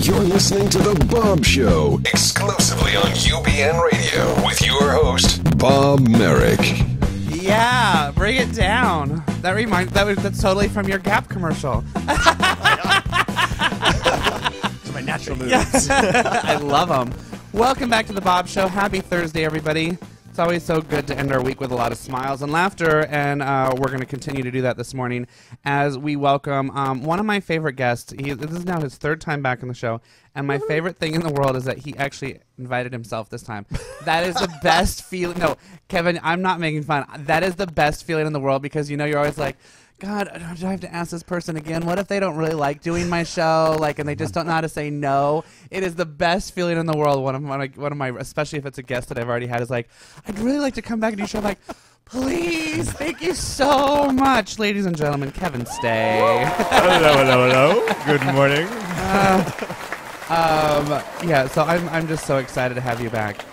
You're listening to The Baub Show, exclusively on UBN Radio, with your host, Bob Merrick. Yeah, bring it down. That's totally from your Gap commercial. It's my natural moves. I love them. Welcome back to The Baub Show. Happy Thursday, everybody. It's always so good to end our week with a lot of smiles and laughter, and we're going to continue to do that this morning as we welcome one of my favorite guests. This is now his third time back on the show, and my favorite thing in the world is that he actually invited himself this time. That is the best feeling. No, Kevin, I'm not making fun. That is the best feeling in the world because, you know, you're always like, God, do I have to ask this person again? What if they don't really like doing my show, and they just don't know how to say no? It is the best feeling in the world. One of my, especially if it's a guest that I've already had, is like, I'd really like to come back and do your show. I'm like, please, thank you so much, ladies and gentlemen, Kevin Stea. Hello. Good morning. Yeah, so I'm just so excited to have you back.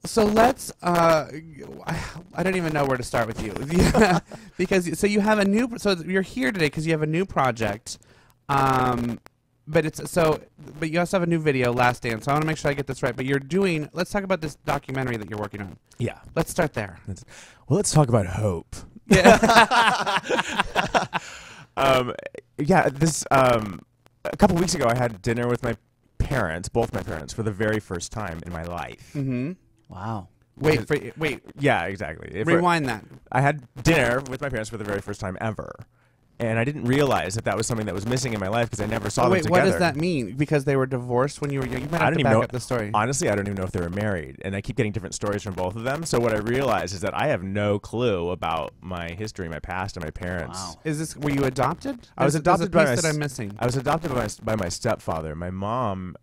So let's, I don't even know where to start with you. Because, you have a new, so you're here today because you have a new project, but you also have a new video, Last Dance, so I want to make sure I get this right, but let's talk about this documentary that you're working on. Yeah. Let's start there. Well, let's talk about hope. Yeah. A couple weeks ago, I had dinner with my parents, both my parents, for the very first time in my life. Mm-hmm. Wow. Wait. Yeah, exactly. Rewind that. I had dinner with my parents for the very first time ever, and I didn't realize that was something that was missing in my life because I never saw them together. What does that mean? Because they were divorced when you were young? You might have to back up the story. Honestly, I don't even know if they were married, and I keep getting different stories from both of them. So what I realized is that I have no clue about my history, my past, and my parents. Wow. Were you adopted? I was adopted by that I'm missing. I was adopted by my stepfather. My mom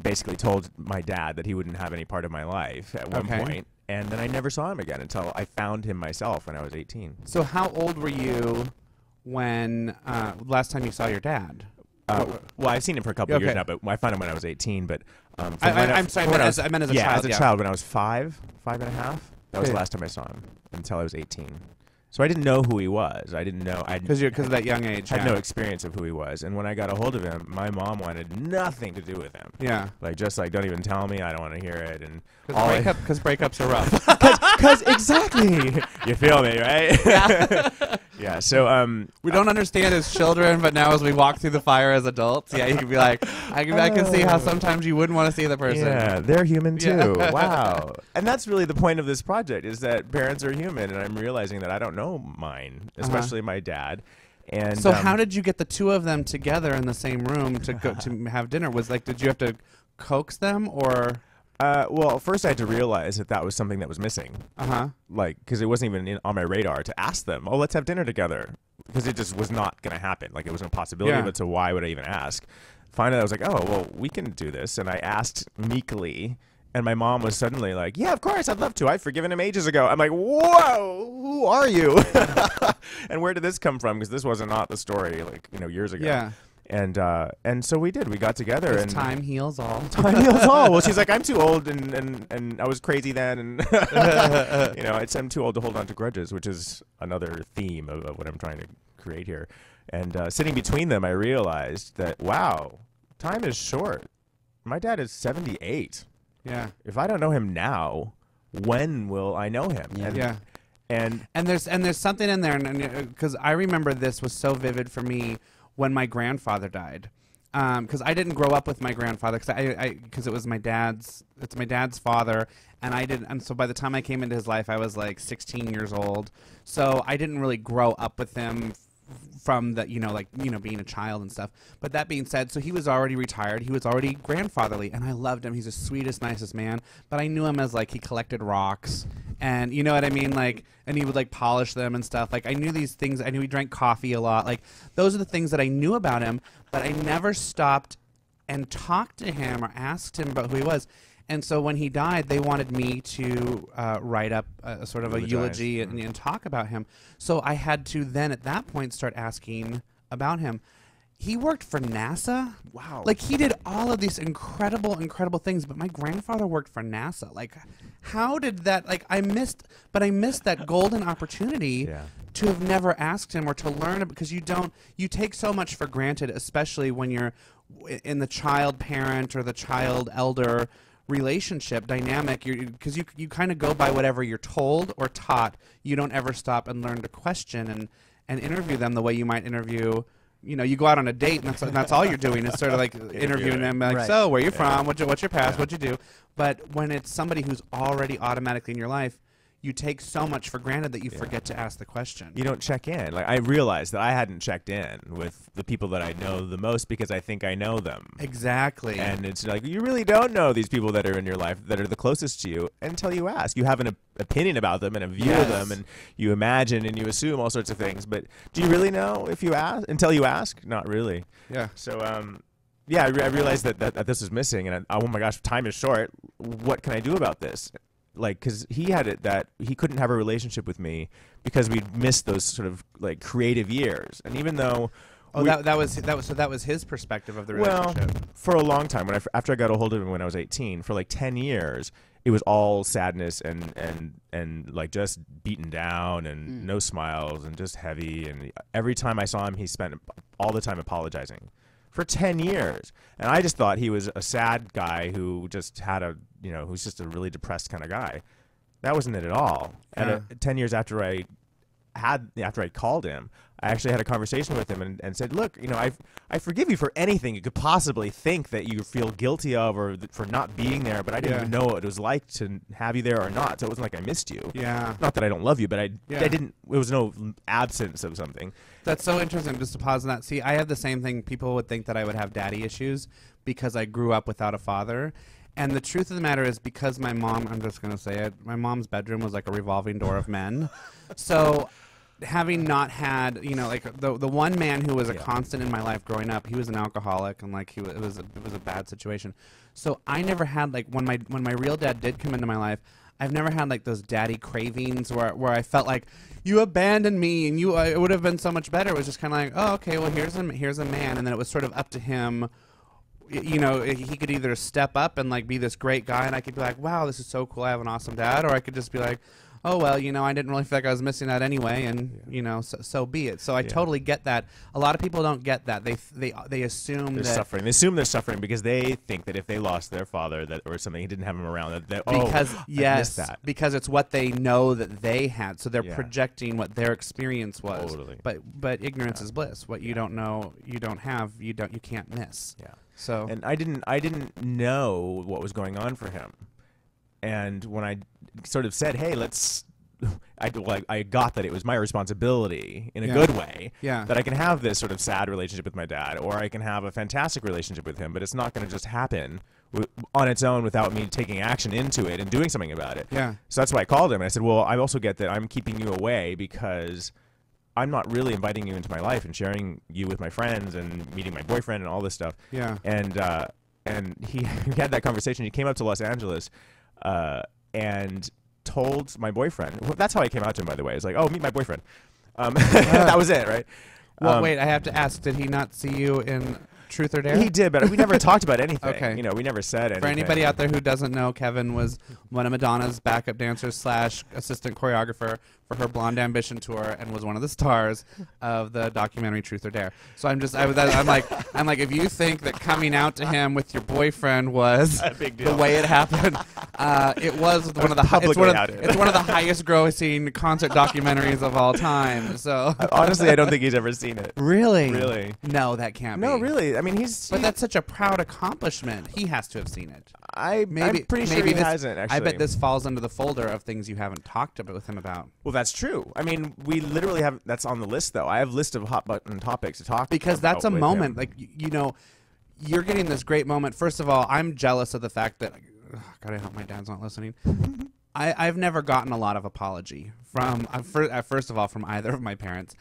basically told my dad that he wouldn't have any part of my life at one point, and then I never saw him again until I found him myself when I was 18. So how old were you when last time you saw your dad? Well, I've seen him for a couple of years now, but I found him when I was 18. But I'm sorry, I meant as a child. As a child, when I was five and a half, that was the last time I saw him until I was 18. So I didn't know who he was. I didn't know. Because of that young age. I had no experience of who he was. And when I got a hold of him, my mom wanted nothing to do with him. Yeah. Don't even tell me. I don't want to hear it. And Because breakups are rough. Because exactly. You feel me, right? Yeah. Yeah. So we don't understand as children, but now as we walk through the fire as adults, yeah, you can be like, I can see how sometimes you wouldn't want to see the person. Yeah, they're human too. Yeah. Wow. And that's really the point of this project, is that parents are human, and I'm realizing that I don't know mine, especially my dad. And so how did you get the two of them together in the same room to go to have dinner? Did you have to coax them, or? Well, first I had to realize that was something that was missing. Because it wasn't even on my radar to ask them, oh, let's have dinner together. Because it just was not going to happen. It was no possibility, but so why would I even ask? Finally, I was like, oh, well, we can do this. And I asked meekly, and my mom was suddenly like, yeah, of course, I'd love to. I've forgiven him ages ago. I'm like, whoa, who are you? And where did this come from? Because this was not the story, years ago. Yeah. And so we did. We got together, and time heals all. Time heals all. Well, she's like, I'm too old, and I was crazy then, and I'm too old to hold on to grudges, which is another theme of what I'm trying to create here. And sitting between them, I realized that, wow, time is short. My dad is 78. Yeah. If I don't know him now, when will I know him? Yeah. And there's something in there, because I remember this was so vivid for me when my grandfather died, because I didn't grow up with my grandfather, because it was my dad's father, and so by the time I came into his life, I was like 16 years old, so I didn't really grow up with him from the, being a child and stuff. But that being said, so he was already retired. He was already grandfatherly, and I loved him. He's the sweetest, nicest man. But I knew him as, he collected rocks, and you know what I mean? And he would, polish them and stuff. I knew these things. I knew he drank coffee a lot. Those are the things that I knew about him, but I never stopped and talked to him or asked him about who he was. And so when he died, they wanted me to write up a sort of a eulogy and talk about him. So I had to then at that point start asking about him. He worked for NASA. Wow. He did all of these incredible things, but my grandfather worked for NASA. How did that, I missed that golden opportunity to have never asked him or to learn, because you take so much for granted, especially when you're in the child parent or the child elder relationship dynamic, because you kind of go by whatever you're told or taught. You don't ever stop and learn to question and interview them the way you might interview. You go out on a date, and that's all you're doing is sort of like interviewing them, like, right. So, where you from? What's your past? What'd you do? But when it's somebody who's already automatically in your life, you take so much for granted that you forget to ask the question. You don't check in. Like, I realized that I hadn't checked in with the people that I know the most because I think I know them. Exactly. And it's like, you really don't know these people that are in your life that are the closest to you until you ask. You have an opinion about them and a view of them, and you imagine and you assume all sorts of things. But do you really know if you ask until you ask? Not really. Yeah. So, I realized that this was missing, and oh my gosh, time is short. What can I do about this? Like, because he had it that he couldn't have a relationship with me because we'd missed those sort of like creative years, and even though that was his perspective of the relationship. Well, for a long time, after I got a hold of him when I was 18, for like 10 years, it was all sadness and like just beaten down and no smiles and just heavy. And every time I saw him, he spent all the time apologizing. For 10 years. And I just thought he was a sad guy who just had who's just a really depressed kind of guy. That wasn't it at all. Yeah. And 10 years after I called him, I actually had a conversation with him and said, look, I forgive you for anything you could possibly think that you feel guilty of or for not being there, but I didn't even know what it was like to have you there or not. So it wasn't like I missed you. Yeah. Not that I don't love you, but I didn't, it was no absence of something. That's so interesting, just to pause on that. See, I have the same thing. People would think that I would have daddy issues because I grew up without a father. And the truth of the matter is, because my mom, I'm just going to say it, my mom's bedroom was like a revolving door of men. So having not had, like the one man who was a constant in my life growing up, he was an alcoholic, and like it was a bad situation. So I never had, like, when my real dad did come into my life, I've never had like those daddy cravings where I felt like you abandoned me and it would have been so much better. It was just kind of like, oh, okay, well, here's a man, and then it was sort of up to him. He could either step up and like be this great guy, and I could be like, wow, this is so cool, I have an awesome dad, or I could just be like, oh, well, I didn't really feel like I was missing that anyway, and so be it. So I totally get that. A lot of people don't get that. They assume they're suffering. They assume they're suffering because they think that if they lost their father or something, he didn't have him around, because it's what they know that they had. So they're projecting what their experience was. Totally. But ignorance is bliss. What you don't know, you don't have, you can't miss. Yeah. So and I didn't know what was going on for him. And when I sort of said, hey, I got that it was my responsibility in a good way, that I can have this sort of sad relationship with my dad, or I can have a fantastic relationship with him, but it's not going to just happen on its own without me taking action into it and doing something about it. Yeah. So that's why I called him. And I said, well, I also get that I'm keeping you away because I'm not really inviting you into my life and sharing you with my friends and meeting my boyfriend and all this stuff. Yeah. And he had that conversation. He came up to Los Angeles and told my boyfriend. That's how I came out to him, by the way. It's like, oh, meet my boyfriend. That was it, right? Well, wait, I have to ask, did he not see you in Truth or Dare? He did, but we never talked about anything. Okay. We never said anything. For anybody out there who doesn't know, Kevin was one of Madonna's backup dancers / assistant choreographer for her Blonde Ambition tour, and was one of the stars of the documentary Truth or Dare. So I'm like, if you think that coming out to him with your boyfriend was a big deal, the way it happened, it was one of the it's one of the highest grossing concert documentaries of all time. So honestly, I don't think he's ever seen it. Really? Really? No, that can't be. No, really. I mean, but that's such a proud accomplishment. He has to have seen it. I'm pretty sure he hasn't, actually. I bet this falls under the folder of things you haven't talked with him about. Well, that's true. I mean, we literally have, that's on the list, though. I have a list of hot button topics to talk about. Because that's a moment, like, you're getting this great moment. First of all, I'm jealous of the fact that, God, I hope my dad's not listening. I've never gotten a lot of apology from, first of all, from either of my parents.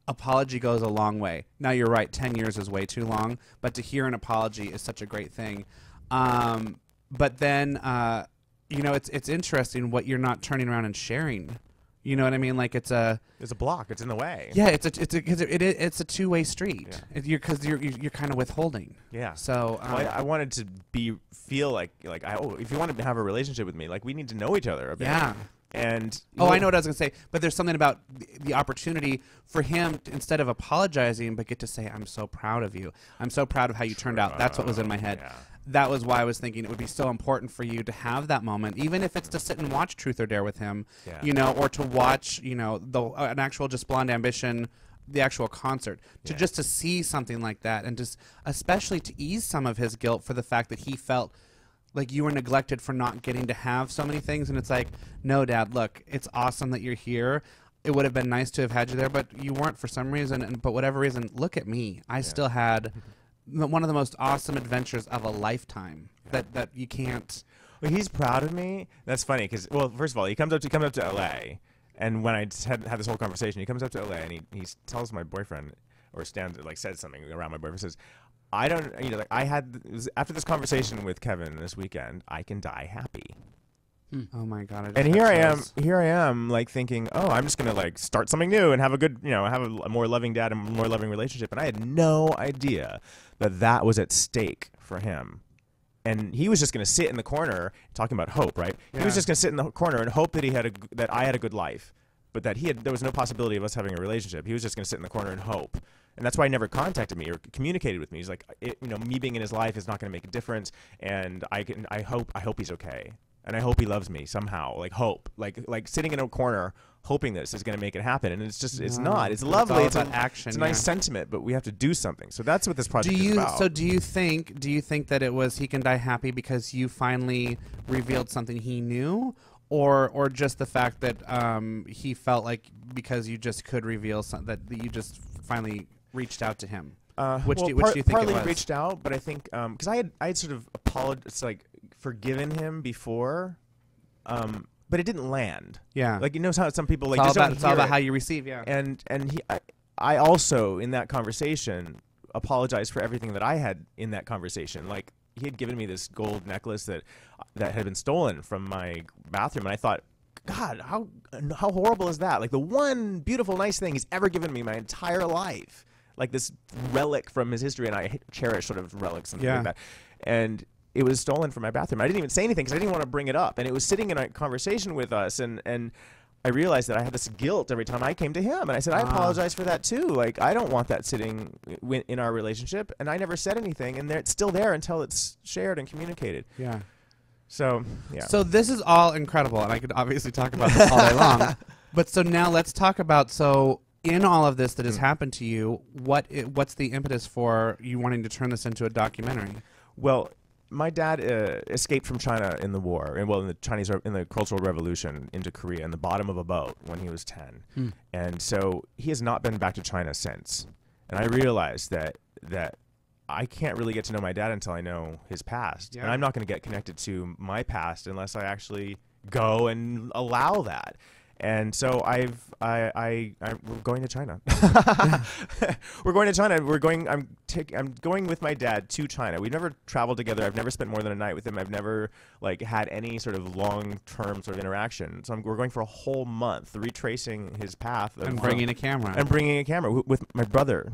Apology goes a long way. Now, you're right, 10 years is way too long, but to hear an apology is such a great thing. But then, it's interesting what you're not turning around and sharing. You know what I mean? Like it's a block. It's in the way. Yeah, it's a two-way street. Yeah. Because you're kind of withholding. Yeah. So I wanted to feel like if you wanted to have a relationship with me, like we need to know each other a bit. Yeah. And I know what I was going to say, but there's something about the opportunity for him to, instead of apologizing, but get to say, I'm so proud of you. I'm so proud of how you turned out. That's what was in my head. Yeah. That was why I was thinking it would be so important for you to have that moment, even if it's to sit and watch Truth or Dare with him, or to watch, an actual Just Blonde Ambition, the actual concert, just to see something like that, and just especially to ease some of his guilt for the fact that he felt like you were neglected for not getting to have so many things. And it's like, no, Dad, look, it's awesome that you're here. It would have been nice to have had you there, but you weren't for some reason. And but whatever reason, look at me. I still had one of the most awesome adventures of a lifetime that you can't. Well, he's proud of me. That's funny because, well, first of all, he comes up to L.A. And when I had this whole conversation, he comes up to L.A. and he tells my boyfriend, or stands like said something around my boyfriend, says, I don't, after this conversation with Kevin this weekend, I can die happy. Oh my God! And here I am, like thinking, oh, I'm just gonna like start something new and have a good, have a more loving dad and more loving relationship. And I had no idea that was at stake for him. And he was just gonna sit in the corner, talking about hope, right? Yeah. He was just gonna sit in the corner and hope that that I had a good life, but that there was no possibility of us having a relationship. He was just gonna sit in the corner and hope. And that's why he never contacted me or communicated with me. He's like, me being in his life is not going to make a difference, and I hope he's okay, and I hope he loves me somehow. Like hope, like sitting in a corner hoping this is going to make it happen, and it's just it's not. It's lovely. It's about action. It's a nice sentiment, but we have to do something. So that's what this project is about. So do you think that it was He Can Die Happy because you finally revealed something he knew? Or just the fact that he felt like because you just could reveal something that you just finally reached out to him. Which do you think it was? Partly reached out, but I think because I had sort of forgiven him before, but it didn't land. Yeah, like how some people like it's all about how you receive. Yeah, and I also in that conversation apologized for everything that I had in that conversation. Like he had given me this gold necklace that had been stolen from my bathroom, and I thought, God, how horrible is that? Like the one beautiful, nice thing he's ever given me my entire life. Like this relic from his history, and I cherish sort of relics and things like that. And it was stolen from my bathroom. I didn't even say anything because I didn't want to bring it up. And it was sitting in a conversation with us, and I realized that I had this guilt every time I came to him. And I said, I apologize for that too. Like I don't want that sitting in our relationship. And I never said anything, and it's still there until it's shared and communicated. Yeah. So, yeah. So this is all incredible, and I could obviously talk about this all day long. But so now let's talk about, in all of this that has happened to you, what's the impetus for you wanting to turn this into a documentary? Well, my dad escaped from China in the war, in the Cultural Revolution into Korea in the bottom of a boat when he was 10. And so he has not been back to China since. And I realized that I can't really get to know my dad until I know his past. Yeah. And I'm not going to get connected to my past unless I actually go and allow that. And so we're going to China. We're going to China. I'm going with my dad to China. We've never traveled together. I've never spent more than a night with him. I've never had any sort of long-term sort of interaction. So we're going for a whole month, retracing his path. And bringing a camera. And bringing a camera with my brother.